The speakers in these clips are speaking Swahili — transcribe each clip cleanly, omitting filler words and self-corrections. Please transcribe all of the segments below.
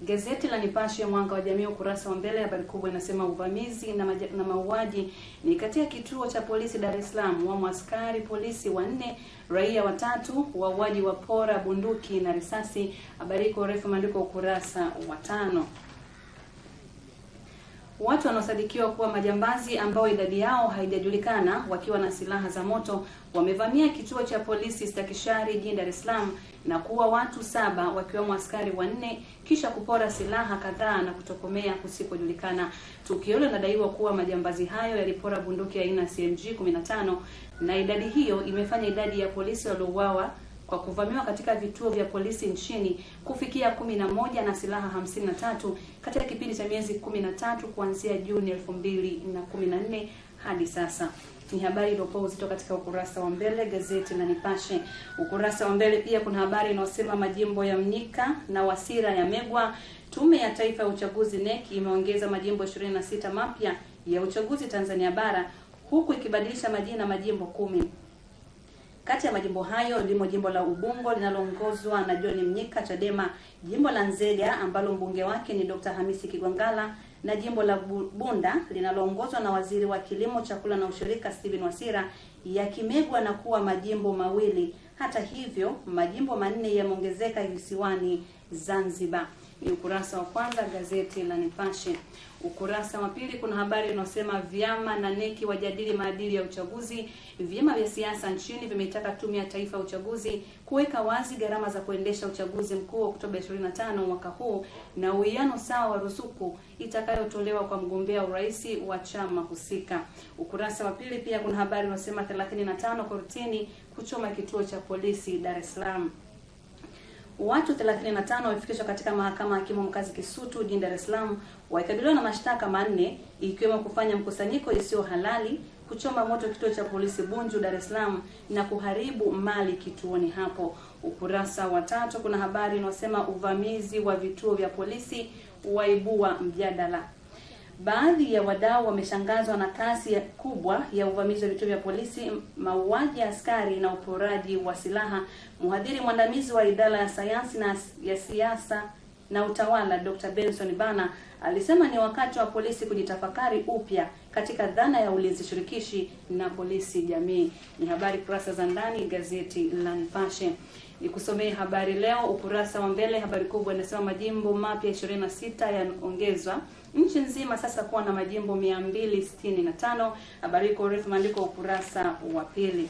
Gazeti la Nipashe Mwanga wa Jamii ukurasa wa mbele, habari kubwa inasema uvamizi na mauaji ni katika kituo cha polisi Dar es Salaam, wa askari polisi 4, raia 3, wauaji wa pora bunduki na risasi. Habari iko refu maandiko ukurasa wa 5. Watu wanaosadikiwa kuwa majambazi ambao idadi yao haijajulikana wakiwa na silaha za moto wamevamia kituo cha polisi Stakishari jijini Dar es Salaam na kuua watu 7 wakiwemo askari 4 kisha kupora silaha kadhaa na kutokomea kusikojulikana. Tukio hilo linadaiwa kuwa majambazi hayo yalipora bunduki aina CMG 15 na idadi hiyo imefanya idadi ya polisi waliouawa kwa kuvamiwa katika vituo vya polisi nchini kufikia 11 na silaha 53 katika kipindi cha miezi 13 kuanzia Juni 2014 hadi sasa. Ni habari iliyopewa uzito katika ukurasa wa mbele gazeti la Nipashe. Ukurasa wa mbele pia kuna habari inayosema majimbo ya Mnyika na Wasira ya Megwa. Tume ya Taifa ya Uchaguzi NEC imeongeza majimbo 26 mapya ya uchaguzi Tanzania bara huku ikibadilisha majina majimbo 10. Kati ya majimbo hayo limo jimbo la Ubungo linaloongozwa na John Mnyika Chadema, jimbo la Nzega ambalo mbunge wake ni Dr. Hamisi Kigwangalla, na jimbo la Bunda linaloongozwa na waziri wa kilimo, chakula na ushirika Steven Wasira, yakimegwa na kuwa majimbo mawili. Hata hivyo, majimbo 4 yameongezeka visiwani Zanzibar. Ni ukurasa wa kwanza gazeti la Nipashe. Ukurasa wa pili kuna habari inayosema vyama na NEC wajadili maadili ya uchaguzi. Vyama vya siasa nchini vimetaka Tume ya Taifa ya Uchaguzi kuweka wazi gharama za kuendesha uchaguzi mkuu Oktoba 25 mwaka huu na uwiano sawa wa ruzuku itakayotolewa kwa mgombea urais wa chama husika. Ukurasa wa pili pia kuna habari inayosema 35 kortini kuchoma kituo cha polisi Dar es Salaam. Watu 35 wamefikishwa katika mahakama ya hakimu mkazi Kisutu jijini Dar es Salaam wakikabiliwa na mashtaka 4 ikiwemo kufanya mkusanyiko isiyo halali, kuchoma moto kituo cha polisi Bunju Dar es Salaam na kuharibu mali kituoni hapo. Ukurasa wa 3 kuna habari inayosema uvamizi wa vituo vya polisi waibua mjadala. Baadhi ya wadau wameshangazwa na kasi kubwa ya uvamizi wa vituo vya polisi, mauaji ya askari na uporaji wa silaha. Mhadhiri mwandamizi wa idara ya sayansi ya siasa na utawala Dr. Benson Bana alisema ni wakati wa polisi kujitafakari upya katika dhana ya ulinzi shirikishi na polisi jamii. Ni habari kurasa za ndani gazeti la Nipashe. Nikusomee habari leo ukurasa wa mbele, habari kubwa inasema majimbo mapya 26 yaongezwa nchi nzima sasa kuwa na majimbo 265. Habari iko refu maandiko ukurasa wa pili.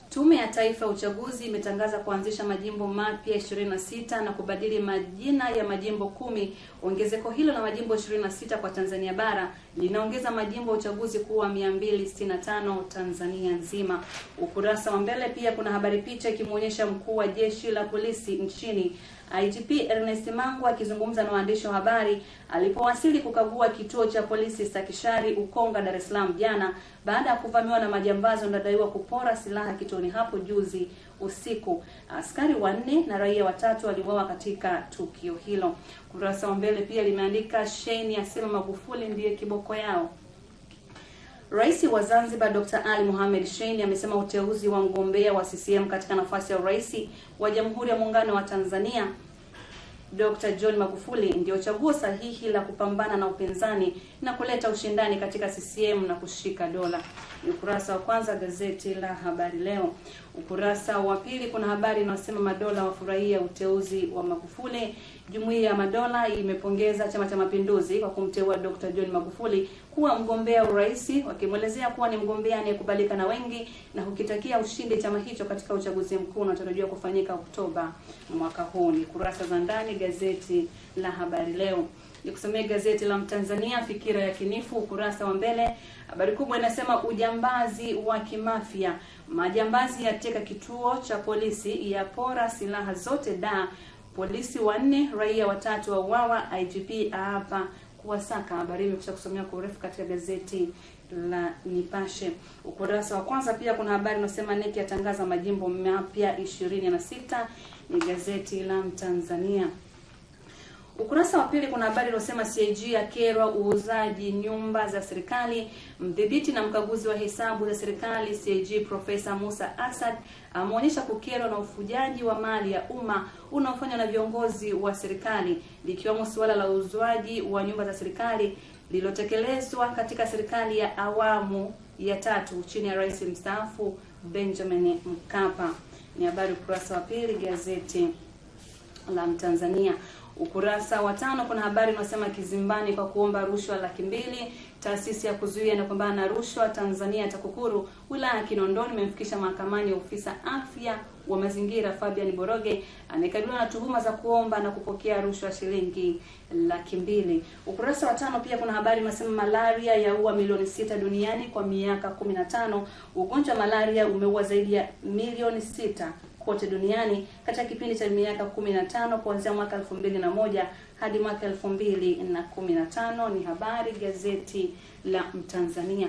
Tume ya Taifa ya Uchaguzi imetangaza kuanzisha majimbo mapya 26 na kubadili majina ya majimbo 10. Ongezeko hilo la majimbo 26 kwa Tanzania bara linaongeza majimbo ya uchaguzi kuwa 265 Tanzania nzima. Ukurasa wa mbele pia kuna habari picha ikimuonyesha mkuu wa jeshi la polisi nchini IGP Ernest Mangu akizungumza na waandishi wa habari alipowasili kukagua kituo cha polisi Stakishari Ukonga Dar es Salaam jana baada ya kuvamiwa na majambazi wanadaiwa kupora silaha kituoni hapo juzi usiku. Askari 4 na raia 3 waliuawa katika tukio hilo. Kurasa wa mbele pia limeandika Shein asema Magufuli ndiye kiboko yao. Rais wa Zanzibar Dr. Ali Mohamed Shein amesema uteuzi wa mgombea wa CCM katika nafasi ya urais wa Jamhuri ya Muungano wa Tanzania Dr. John Magufuli ndio chaguo sahihi la kupambana na upinzani na kuleta ushindani katika CCM na kushika dola. Ni ukurasa wa kwanza gazeti la Habari Leo. Ukurasa wa pili kuna habari inayosema madola wafurahia uteuzi wa Magufuli. Jumuiya ya Madola imepongeza Chama cha Mapinduzi kwa kumteua Dr. John Magufuli kuwa mgombea urais, wakimwelezea kuwa ni mgombea anayekubalika na wengi na kukitakia ushindi chama hicho katika uchaguzi mkuu unatarajiwa kufanyika Oktoba mwaka huu. Ni kurasa za ndani gazeti la Habari Leo. Nikusomea gazeti la Mtanzania Fikira ya Kinifu ukurasa wa mbele. Habari kubwa inasema ujambazi wa kimafia. Majambazi yateka kituo cha polisi, yapora silaha zote da. Polisi 4, raia 3 wauawa, IGP hapa kuwasaka. Habari imekwisha kusomea kwa urefu katika gazeti la Nipashe. Ukurasa wa kwanza pia kuna habari inasema NEC yatangaza majimbo mapya 26. Ni gazeti la Mtanzania. Ukurasa wa pili kuna habari inayosema CAG akerwa uuzaji nyumba za serikali. Mdhibiti na mkaguzi wa hesabu za serikali CAG Profesa Musa Asad ameonyesha kukerwa na ufujaji wa mali ya umma unaofanywa na viongozi wa serikali, likiwemo suala la uuzwaji wa nyumba za serikali lililotekelezwa katika serikali ya awamu ya 3 chini ya Rais mstaafu Benjamin Mkapa. Ni habari ukurasa wa pili gazeti la Mtanzania. Ukurasa wa 5 kuna habari inasema kizimbani kwa kuomba rushwa $200,000. Taasisi ya kuzuia na kupambana na rushwa Tanzania TAKUKURU wilaya ya Kinondoni imemfikisha mahakamani ofisa afya wa mazingira Fabian Boroge anayekabiliwa na tuhuma za kuomba na kupokea rushwa shilingi $200,000. Ukurasa wa 5 pia kuna habari inasema malaria yaua milioni 6 duniani kwa miaka 15. Ugonjwa wa malaria umeua zaidi ya milioni 6 kote duniani katika kipindi cha miaka 15 kuanzia mwaka 2001 hadi mwaka 2015. Ni habari gazeti la Mtanzania.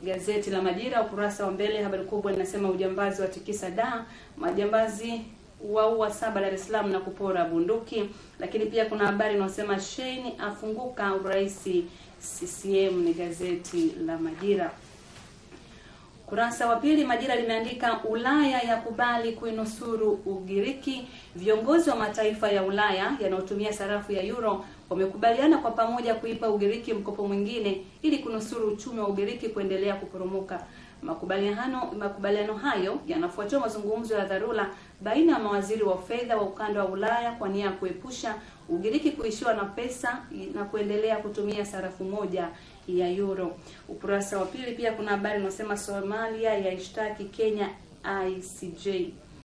Gazeti la Majira ukurasa wa mbele habari kubwa inasema ujambazi wa tikisa Dar, majambazi waua 7 Dar es Salaam na kupora bunduki. Lakini pia kuna habari inasema Shein afunguka urais CCM. Ni gazeti la Majira. Kurasa wa pili Majira limeandika Ulaya yakubali kuinusuru Ugiriki. Viongozi wa mataifa ya Ulaya yanayotumia sarafu ya euro wamekubaliana kwa pamoja kuipa Ugiriki mkopo mwingine ili kunusuru uchumi wa Ugiriki kuendelea kuporomoka. Makubaliano hayo yanafuatia mazungumzo ya dharura baina ya mawaziri wa fedha wa ukanda wa Ulaya kwa nia ya kuepusha Ugiriki kuishiwa na pesa na kuendelea kutumia sarafu moja ya euro. Ukurasa wa pili pia kuna habari inasema Somalia yaishtaki Kenya ICJ.